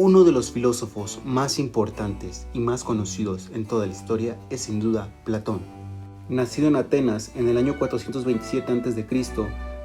Uno de los filósofos más importantes y más conocidos en toda la historia es sin duda Platón. Nacido en Atenas en el año 427 a.C.,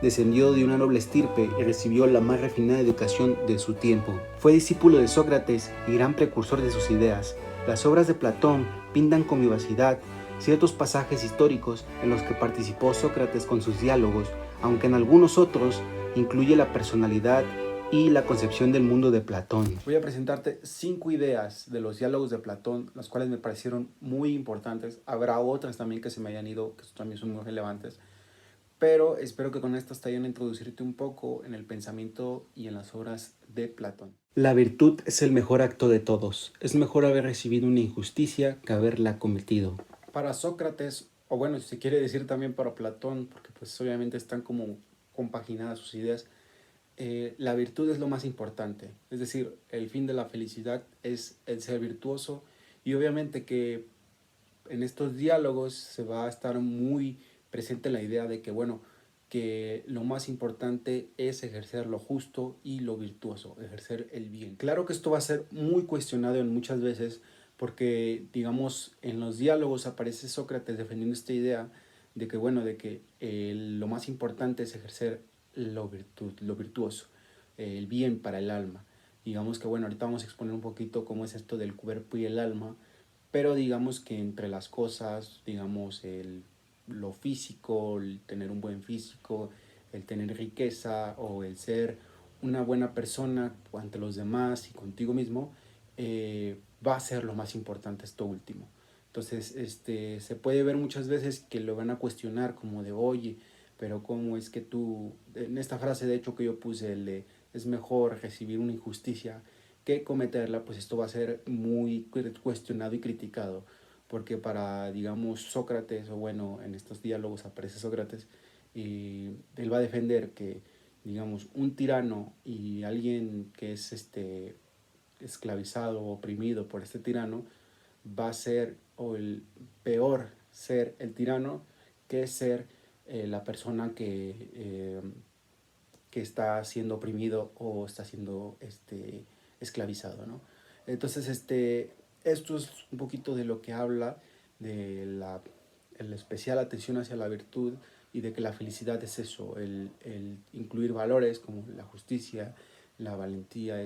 descendió de una noble estirpe y recibió la más refinada educación de su tiempo. Fue discípulo de Sócrates y gran precursor de sus ideas. Las obras de Platón pintan con vivacidad ciertos pasajes históricos en los que participó Sócrates con sus diálogos, aunque en algunos otros incluye la personalidad y la concepción del mundo de Platón. Voy a presentarte 5 ideas de los diálogos de Platón, las cuales me parecieron muy importantes. Habrá otras también que se me hayan ido, que también son muy relevantes, pero espero que con estas te ayuden a introducirte un poco en el pensamiento y en las obras de Platón. La virtud es el mejor acto de todos. Es mejor haber recibido una injusticia que haberla cometido. Para Sócrates, o bueno, si se quiere decir también para Platón, porque pues obviamente están como compaginadas sus ideas, la virtud es lo más importante. Es decir, el fin de la felicidad es el ser virtuoso, y obviamente que en estos diálogos se va a estar muy presente la idea de que, bueno, que lo más importante es ejercer lo justo y lo virtuoso, ejercer el bien. Claro que esto va a ser muy cuestionado en muchas veces porque, digamos, en los diálogos aparece Sócrates defendiendo esta idea de que, bueno, de que lo más importante es ejercer lo virtuoso, el bien para el alma. Digamos que, bueno, ahorita vamos a exponer un poquito cómo es esto del cuerpo y el alma, pero digamos que entre las cosas, digamos, lo físico, el tener un buen físico, el tener riqueza o el ser una buena persona ante los demás y contigo mismo, va a ser lo más importante esto último. Entonces, se puede ver muchas veces que lo van a cuestionar como de, oye, pero ¿cómo es que tú, en esta frase de hecho que yo puse, es mejor recibir una injusticia que cometerla? Pues esto va a ser muy cuestionado y criticado, porque para, digamos, Sócrates, o bueno, en estos diálogos aparece Sócrates, y él va a defender que, digamos, un tirano y alguien que es esclavizado o oprimido por este tirano, va a ser, o el peor ser el tirano que ser la persona que está siendo oprimido o está siendo esclavizado, ¿no? Entonces, esto es un poquito de lo que habla de la especial atención hacia la virtud, y de que la felicidad es eso, el incluir valores como la justicia, la valentía,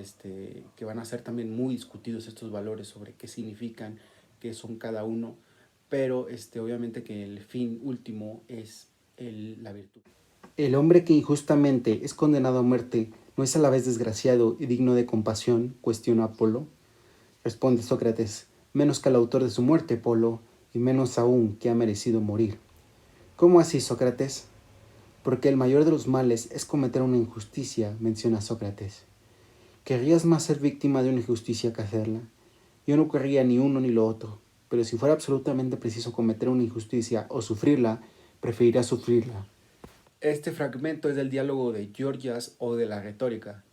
que van a ser también muy discutidos estos valores sobre qué significan, qué son cada uno, pero obviamente que el fin último es la virtud. El hombre que injustamente es condenado a muerte no es a la vez desgraciado y digno de compasión, cuestiona Apolo. Responde Sócrates: menos que al autor de su muerte, Apolo, y menos aún que ha merecido morir. ¿Cómo así, Sócrates? Porque el mayor de los males es cometer una injusticia, menciona Sócrates. ¿Querrías más ser víctima de una injusticia que hacerla? Yo no querría ni uno ni lo otro, pero si fuera absolutamente preciso cometer una injusticia o sufrirla, preferiría sufrirla. Este fragmento es del diálogo de Gorgias o de la retórica.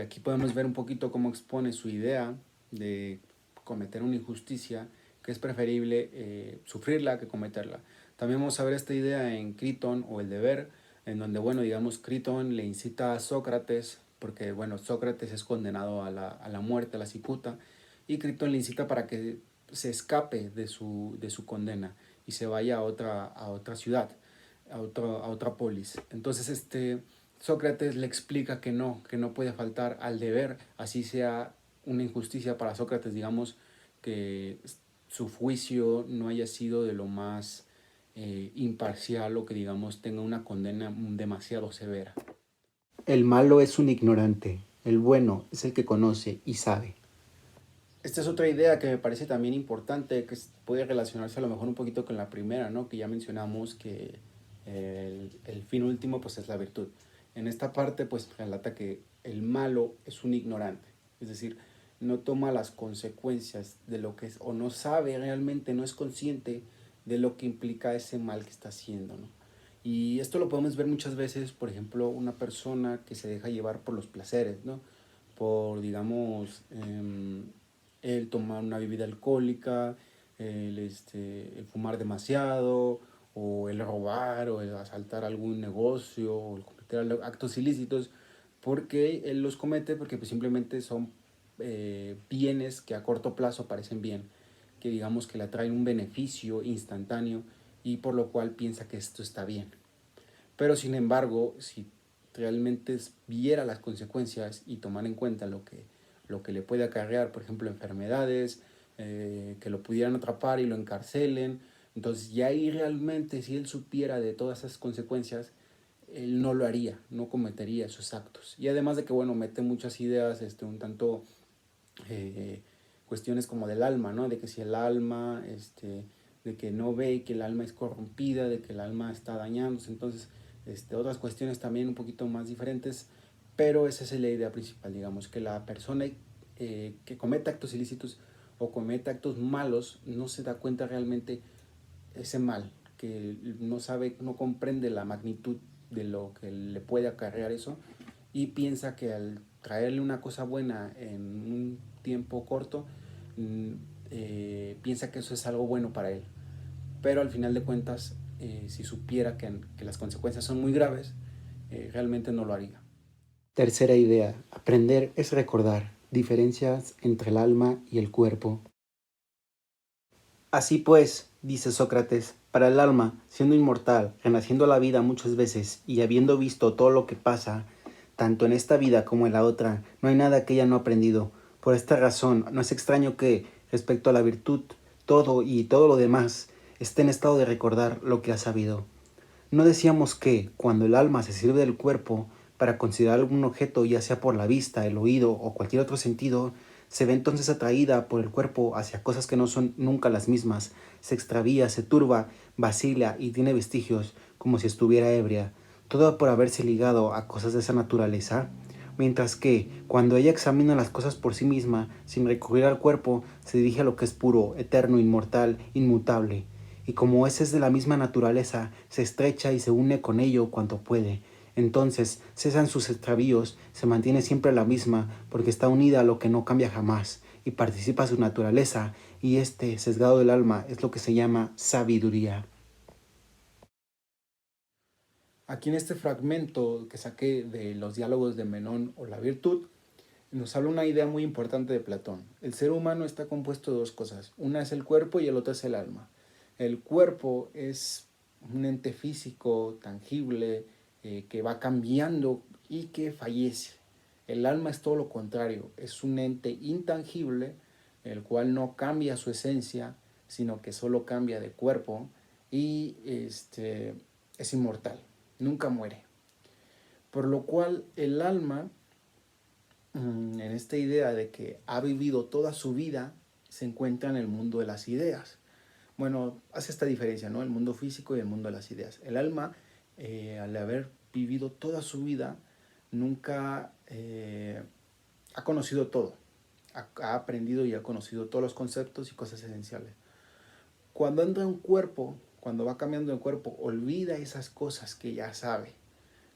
Aquí podemos ver un poquito cómo expone su idea de cometer una injusticia, que es preferible sufrirla que cometerla. También vamos a ver esta idea en Critón o el deber, en donde, bueno, digamos, Critón le incita a Sócrates, porque, bueno, Sócrates es condenado a la muerte, a la cicuta, y Critón le incita para que se escape de su condena y se vaya a otra ciudad, a otra polis. Entonces, Sócrates le explica que no puede faltar al deber, así sea una injusticia para Sócrates, digamos, que su juicio no haya sido de lo más imparcial, o que, digamos, tenga una condena demasiado severa. El malo es un ignorante, el bueno es el que conoce y sabe. Esta es otra idea que me parece también importante, que puede relacionarse a lo mejor un poquito con la primera, ¿no? Que ya mencionamos que el fin último pues es la virtud. En esta parte pues relata que el malo es un ignorante, es decir, no toma las consecuencias de lo que es, o no sabe realmente, no es consciente de lo que implica ese mal que está haciendo, ¿no? Y esto lo podemos ver muchas veces, por ejemplo, una persona que se deja llevar por los placeres, ¿no? Por, digamos, el tomar una bebida alcohólica, el fumar demasiado, o el robar, o el asaltar algún negocio, o el cometer actos ilícitos, porque él los comete porque pues simplemente son bienes que a corto plazo parecen bien, que digamos que le traen un beneficio instantáneo y por lo cual piensa que esto está bien. Pero sin embargo, si realmente viera las consecuencias y tomar en cuenta lo que le puede acarrear, por ejemplo, enfermedades, que lo pudieran atrapar y lo encarcelen, entonces ya ahí realmente si él supiera de todas esas consecuencias, él no lo haría, no cometería esos actos. Y además de que, bueno, mete muchas ideas, un tanto eh, cuestiones como del alma, ¿no? De que si el alma, de que no ve que el alma es corrompida, de que el alma está dañándose, entonces, otras cuestiones también un poquito más diferentes, pero esa es la idea principal, digamos, que la persona que cometa actos ilícitos o cometa actos malos no se da cuenta realmente ese mal, que no sabe, no comprende la magnitud de lo que le puede acarrear eso y piensa que al traerle una cosa buena en un tiempo corto, piensa que eso es algo bueno para él. Pero al final de cuentas, si supiera que las consecuencias son muy graves, realmente no lo haría. Tercera idea, aprender es recordar. Diferencias entre el alma y el cuerpo. Así pues, dice Sócrates, para el alma, siendo inmortal, renaciendo a la vida muchas veces y habiendo visto todo lo que pasa, tanto en esta vida como en la otra, no hay nada que ella no ha aprendido. Por esta razón, no es extraño que, respecto a la virtud, todo y todo lo demás esté en estado de recordar lo que ha sabido. ¿No decíamos que, cuando el alma se sirve del cuerpo para considerar algún objeto, ya sea por la vista, el oído o cualquier otro sentido, se ve entonces atraída por el cuerpo hacia cosas que no son nunca las mismas, se extravía, se turba, vacila y tiene vestigios, como si estuviera ebria, todo por haberse ligado a cosas de esa naturaleza? Mientras que, cuando ella examina las cosas por sí misma, sin recurrir al cuerpo, se dirige a lo que es puro, eterno, inmortal, inmutable, y como ese es de la misma naturaleza, se estrecha y se une con ello cuanto puede. Entonces cesan sus extravíos, se mantiene siempre la misma, porque está unida a lo que no cambia jamás, y participa su naturaleza, y este sesgado del alma es lo que se llama sabiduría. Aquí en este fragmento que saqué de los diálogos de Menón o la virtud, nos habla una idea muy importante de Platón. El ser humano está compuesto de dos cosas. Una es el cuerpo y el otro es el alma. El cuerpo es un ente físico, tangible, que va cambiando y que fallece. El alma es todo lo contrario. Es un ente intangible, el cual no cambia su esencia, sino que solo cambia de cuerpo y es inmortal. Nunca muere. Por lo cual el alma, en esta idea de que ha vivido toda su vida, se encuentra en el mundo de las ideas. Bueno, hace esta diferencia, ¿no? El mundo físico y el mundo de las ideas. El alma, al haber vivido toda su vida, nunca ha conocido todo. Ha aprendido y ha conocido todos los conceptos y cosas esenciales. Cuando entra en un cuerpo, cuando va cambiando de cuerpo, olvida esas cosas que ya sabe,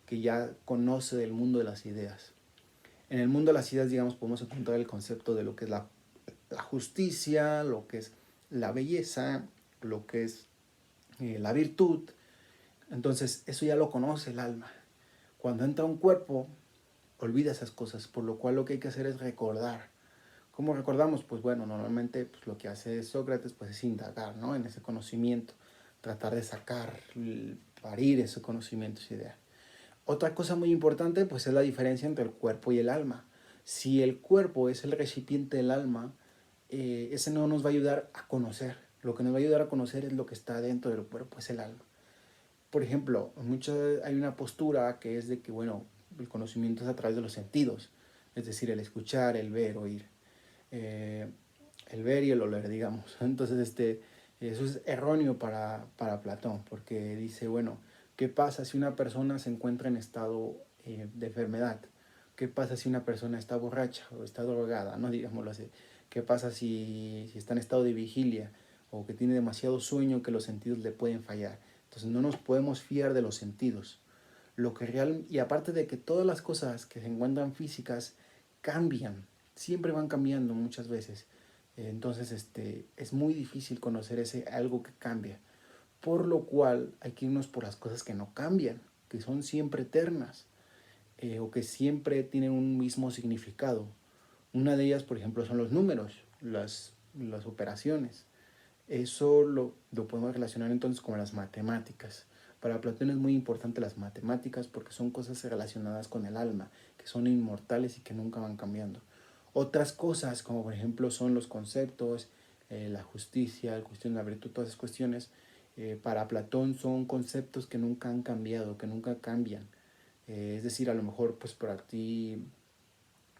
que ya conoce del mundo de las ideas. En el mundo de las ideas, digamos, podemos encontrar el concepto de lo que es la justicia, lo que es la belleza, lo que es la virtud. Entonces, eso ya lo conoce el alma. Cuando entra a un cuerpo, olvida esas cosas, por lo cual lo que hay que hacer es recordar. ¿Cómo recordamos? Pues bueno, normalmente pues, lo que hace Sócrates pues, es indagar, ¿no? En ese conocimiento, tratar de sacar, parir ese conocimiento, esa idea. Otra cosa muy importante pues es la diferencia entre el cuerpo y el alma. Si el cuerpo es el recipiente del alma, ese no nos va a ayudar a conocer. Lo que nos va a ayudar a conocer es lo que está dentro del cuerpo, es el alma. Por ejemplo, hay una postura que es de que, bueno, el conocimiento es a través de los sentidos, es decir, el escuchar, el ver, oír, eh, el ver y el oler, digamos. Entonces, eso es erróneo para Platón, porque dice, bueno, ¿qué pasa si una persona se encuentra en estado de enfermedad? ¿Qué pasa si una persona está borracha o está drogada? No digámoslo así. ¿Qué pasa si está en estado de vigilia o que tiene demasiado sueño que los sentidos le pueden fallar? Entonces no nos podemos fiar de los sentidos. Y aparte de que todas las cosas que se encuentran físicas cambian, siempre van cambiando muchas veces. Entonces es muy difícil conocer ese algo que cambia. Por lo cual hay que irnos por las cosas que no cambian, que son siempre eternas, o que siempre tienen un mismo significado. Una de ellas, por ejemplo, son los números, las operaciones. Eso lo podemos relacionar entonces con las matemáticas. Para Platón es muy importante las matemáticas porque son cosas relacionadas con el alma, que son inmortales y que nunca van cambiando. Otras cosas, como por ejemplo son los conceptos, la justicia, la cuestión de la virtud, todas esas cuestiones, para Platón son conceptos que nunca han cambiado, que nunca cambian. Es decir, a lo mejor pues para ti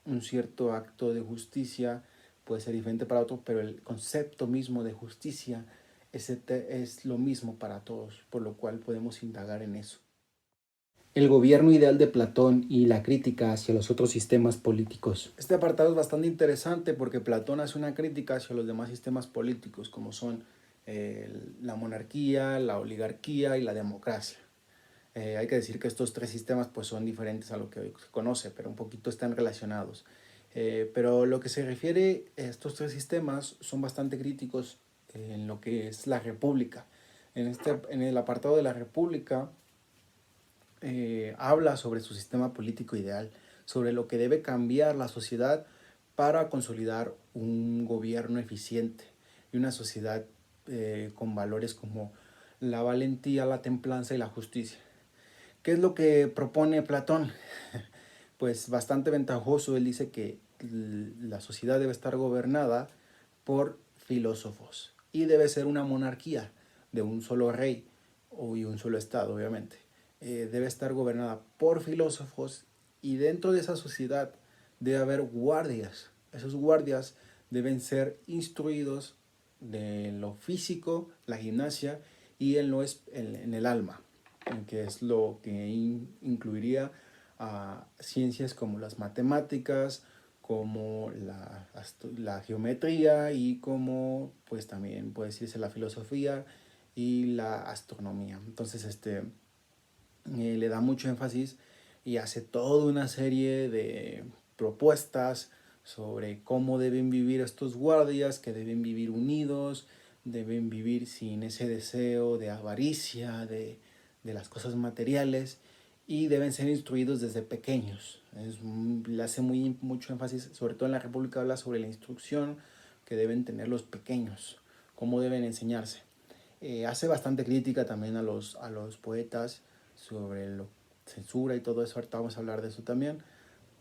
un cierto acto de justicia puede ser diferente para otro, pero el concepto mismo de justicia es lo mismo para todos, por lo cual podemos indagar en eso. El gobierno ideal de Platón y la crítica hacia los otros sistemas políticos. Este apartado es bastante interesante porque Platón hace una crítica hacia los demás sistemas políticos, como son la monarquía, la oligarquía y la democracia. Hay que decir que estos tres sistemas pues, son diferentes a lo que hoy se conoce, pero un poquito están relacionados. Pero lo que se refiere a estos tres sistemas son bastante críticos en lo que es la república. En el apartado de la república habla sobre su sistema político ideal, sobre lo que debe cambiar la sociedad para consolidar un gobierno eficiente y una sociedad con valores como la valentía, la templanza y la justicia. ¿Qué es lo que propone Platón? Pues bastante ventajoso. Él dice que la sociedad debe estar gobernada por filósofos y debe ser una monarquía de un solo rey y un solo estado, obviamente. Debe estar gobernada por filósofos y dentro de esa sociedad debe haber guardias. Esos guardias deben ser instruidos de lo físico, la gimnasia y en el alma, que es lo que incluiría a ciencias como las matemáticas, como la geometría y como pues también puede decirse la filosofía y la astronomía. Entonces le da mucho énfasis y hace toda una serie de propuestas sobre cómo deben vivir estos guardias, que deben vivir unidos, deben vivir sin ese deseo de avaricia, de las cosas materiales y deben ser instruidos desde pequeños. Le hace mucho énfasis, sobre todo en la República habla sobre la instrucción que deben tener los pequeños, cómo deben enseñarse. Hace bastante crítica también a los poetas sobre la censura y todo eso, ahorita vamos a hablar de eso también.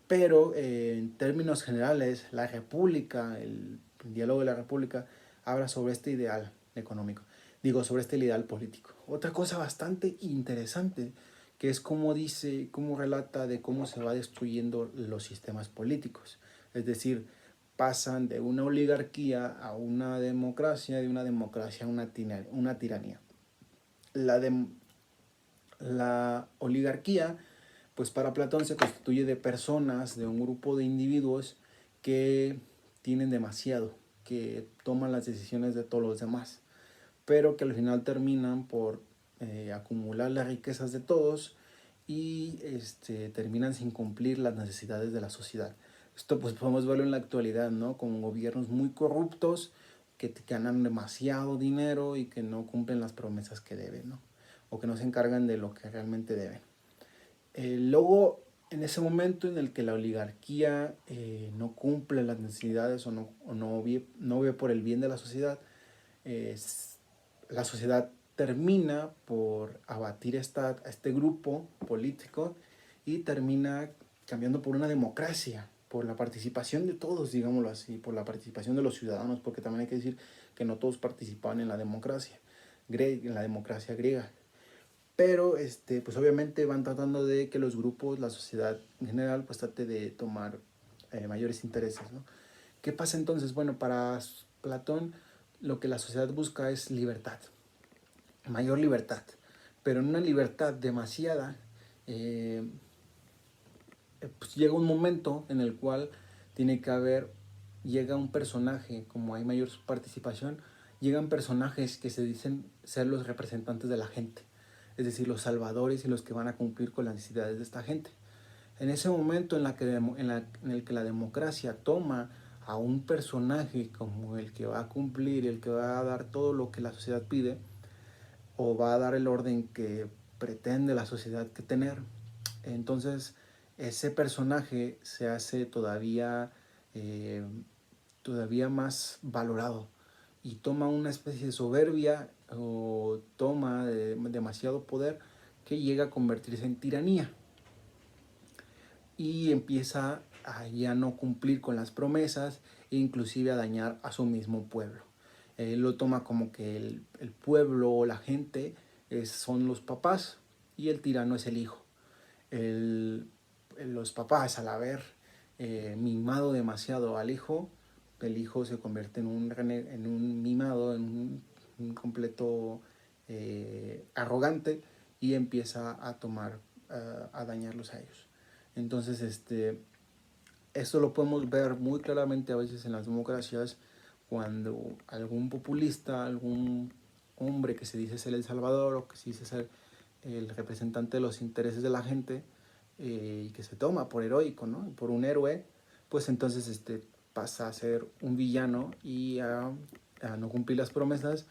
Pero en términos generales, la República, el diálogo de la República, habla sobre este ideal económico, digo, sobre este ideal político. Otra cosa bastante interesante, que es cómo dice, cómo relata de cómo se va destruyendo los sistemas políticos. Es decir, pasan de una oligarquía a una democracia, de una democracia a una tiranía. La oligarquía, pues para Platón se constituye de personas, de un grupo de individuos que tienen demasiado, que toman las decisiones de todos los demás, pero que al final terminan por acumular las riquezas de todos y terminan sin cumplir las necesidades de la sociedad. Esto pues podemos verlo en la actualidad, ¿no? Con gobiernos muy corruptos que ganan demasiado dinero y que no cumplen las promesas que deben, ¿no? O que no se encargan de lo que realmente deben. Luego, en ese momento en el que la oligarquía no cumple las necesidades o no ve por el bien de la sociedad, la sociedad termina por abatir a este grupo político y termina cambiando por una democracia, por la participación de todos, digámoslo así, por la participación de los ciudadanos, porque también hay que decir que no todos participaban en la democracia griega. Pero pues obviamente van tratando de que los grupos, la sociedad en general, pues trate de tomar mayores intereses, ¿no? ¿Qué pasa entonces? Bueno, para Platón lo que la sociedad busca es libertad, mayor libertad, pero en una libertad demasiada, pues llega un momento en el cual tiene que llega un personaje, como hay mayor participación, llegan personajes que se dicen ser los representantes de la gente, es decir, los salvadores y los que van a cumplir con las necesidades de esta gente. En ese momento en el que la democracia toma a un personaje como el que va a cumplir, el que va a dar todo lo que la sociedad pide, o va a dar el orden que pretende la sociedad que tener, entonces ese personaje se hace todavía eh, todavía más valorado y toma una especie de soberbia o toma demasiado poder que llega a convertirse en tiranía y empieza a ya no cumplir con las promesas e inclusive a dañar a su mismo pueblo. Él lo toma como que el pueblo o la gente son los papás y el tirano es el hijo. El, los papás, al haber mimado demasiado al hijo, el hijo se convierte en un mimado, un completo arrogante y empieza a tomar, a dañarlos a ellos. Entonces, esto lo podemos ver muy claramente a veces en las democracias cuando algún populista, algún hombre que se dice ser el salvador o que se dice ser el representante de los intereses de la gente y que se toma por heroico, ¿no? Por un héroe, pues entonces pasa a ser un villano y a no cumplir las promesas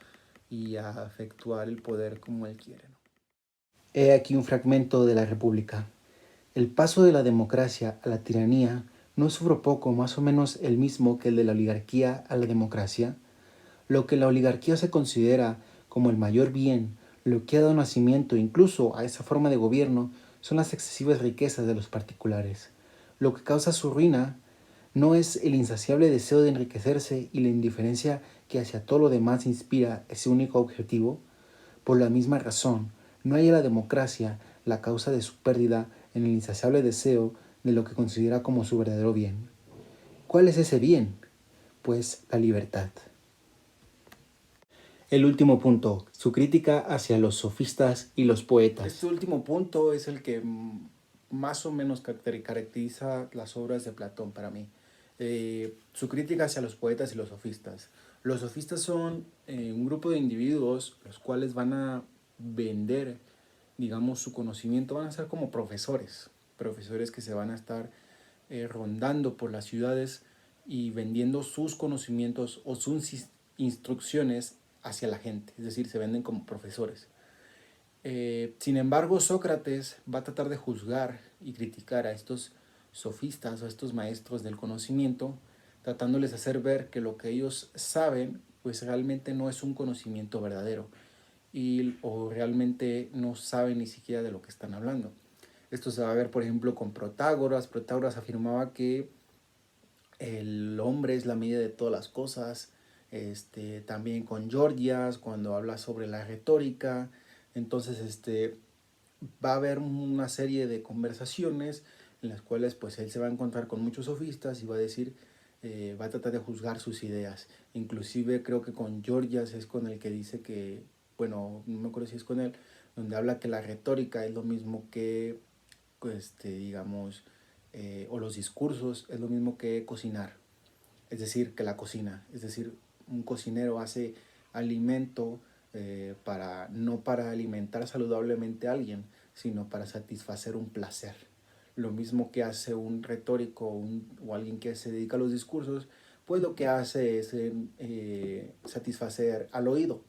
y a efectuar el poder como él quiere, ¿no? He aquí un fragmento de la República. El paso de la democracia a la tiranía no sufre poco, más o menos el mismo que el de la oligarquía a la democracia. Lo que la oligarquía se considera como el mayor bien, lo que ha dado nacimiento incluso a esa forma de gobierno, son las excesivas riquezas de los particulares. Lo que causa su ruina no es el insaciable deseo de enriquecerse y la indiferencia que hacia todo lo demás inspira ese único objetivo. Por la misma razón, no hay en la democracia la causa de su pérdida en el insaciable deseo de lo que considera como su verdadero bien. ¿Cuál es ese bien? Pues la libertad. El último punto, su crítica hacia los sofistas y los poetas. Este último punto es el que más o menos caracteriza las obras de Platón para mí. Su crítica hacia los poetas y los sofistas. Los sofistas son un grupo de individuos los cuales van a vender, digamos, su conocimiento, van a ser como profesores, profesores que se van a estar rondando por las ciudades y vendiendo sus conocimientos o sus instrucciones hacia la gente, es decir, se venden como profesores. Sin embargo, Sócrates va a tratar de juzgar y criticar a estos sofistas o a estos maestros del conocimiento, tratándoles de hacer ver que lo que ellos saben, pues realmente no es un conocimiento verdadero o realmente no saben ni siquiera de lo que están hablando. Esto se va a ver, por ejemplo, con Protágoras. Protágoras afirmaba que el hombre es la medida de todas las cosas. También con Gorgias, cuando habla sobre la retórica. Entonces, va a haber una serie de conversaciones en las cuales pues él se va a encontrar con muchos sofistas y va a decir, va a tratar de juzgar sus ideas. Inclusive creo que con Gorgias es con el que dice que, bueno, no me acuerdo si es con él, donde habla que la retórica es lo mismo que, digamos, o los discursos es lo mismo que cocinar, es decir, que la cocina, es decir, un cocinero hace alimento no para alimentar saludablemente a alguien, sino para satisfacer un placer. Lo mismo que hace un retórico o alguien que se dedica a los discursos, pues lo que hace es satisfacer al oído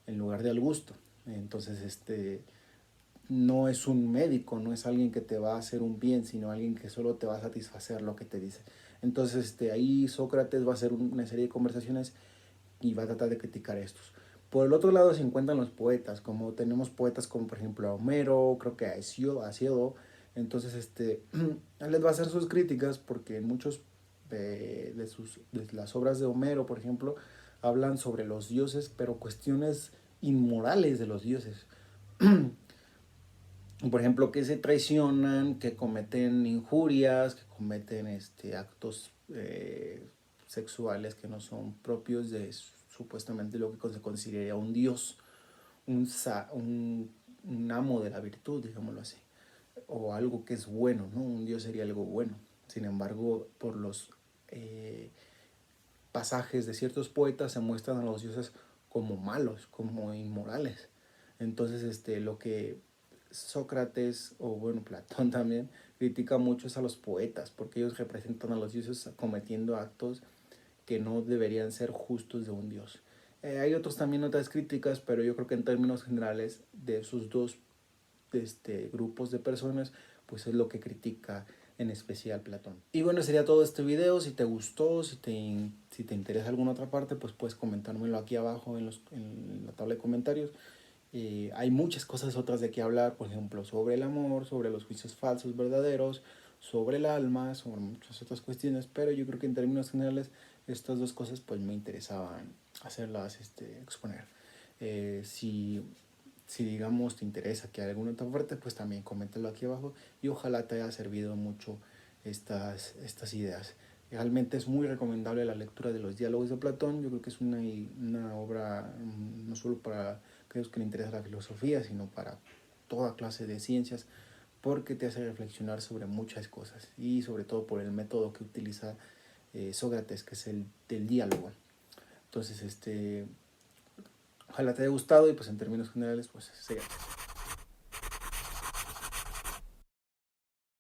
en lugar de al gusto. Entonces, no es un médico, no es alguien que te va a hacer un bien, sino alguien que solo te va a satisfacer lo que te dice. Entonces, ahí Sócrates va a hacer una serie de conversaciones y va a tratar de criticar estos. Por el otro lado se encuentran los poetas, como tenemos poetas como por ejemplo a Homero, creo que a Hesíodo. Entonces, él les va a hacer sus críticas porque en muchos de las obras de Homero, por ejemplo, hablan sobre los dioses, pero cuestiones inmorales de los dioses. Por ejemplo, que se traicionan, que cometen injurias, que cometen actos sexuales que no son propios de supuestamente lo que se consideraría un dios, un amo de la virtud, digámoslo así, o algo que es bueno, ¿no? Un dios sería algo bueno. Sin embargo, por los pasajes de ciertos poetas se muestran a los dioses como malos, como inmorales. Entonces, lo que Sócrates, o bueno, Platón también, critica mucho es a los poetas, porque ellos representan a los dioses cometiendo actos que no deberían ser justos de un dios. Hay otros también otras críticas, pero yo creo que en términos generales de esos dos grupos de personas, pues es lo que critica en especial Platón. Y bueno, sería todo este video. Si te gustó, si te interesa alguna otra parte, pues puedes comentármelo aquí abajo en la tabla de comentarios. Hay muchas cosas otras de qué hablar, por ejemplo, sobre el amor, sobre los juicios falsos, verdaderos, sobre el alma, sobre muchas otras cuestiones, pero yo creo que en términos generales estas dos cosas pues me interesaban hacerlas exponer. Si digamos te interesa que haya alguna otra parte, pues también coméntalo aquí abajo y ojalá te haya servido mucho estas ideas. Realmente es muy recomendable la lectura de los diálogos de Platón. Yo creo que es una obra no solo para aquellos que le interesa la filosofía, sino para toda clase de ciencias, porque te hace reflexionar sobre muchas cosas y sobre todo por el método que utiliza Sócrates, que es el del diálogo. Entonces, ojalá te haya gustado y pues en términos generales, pues síganme.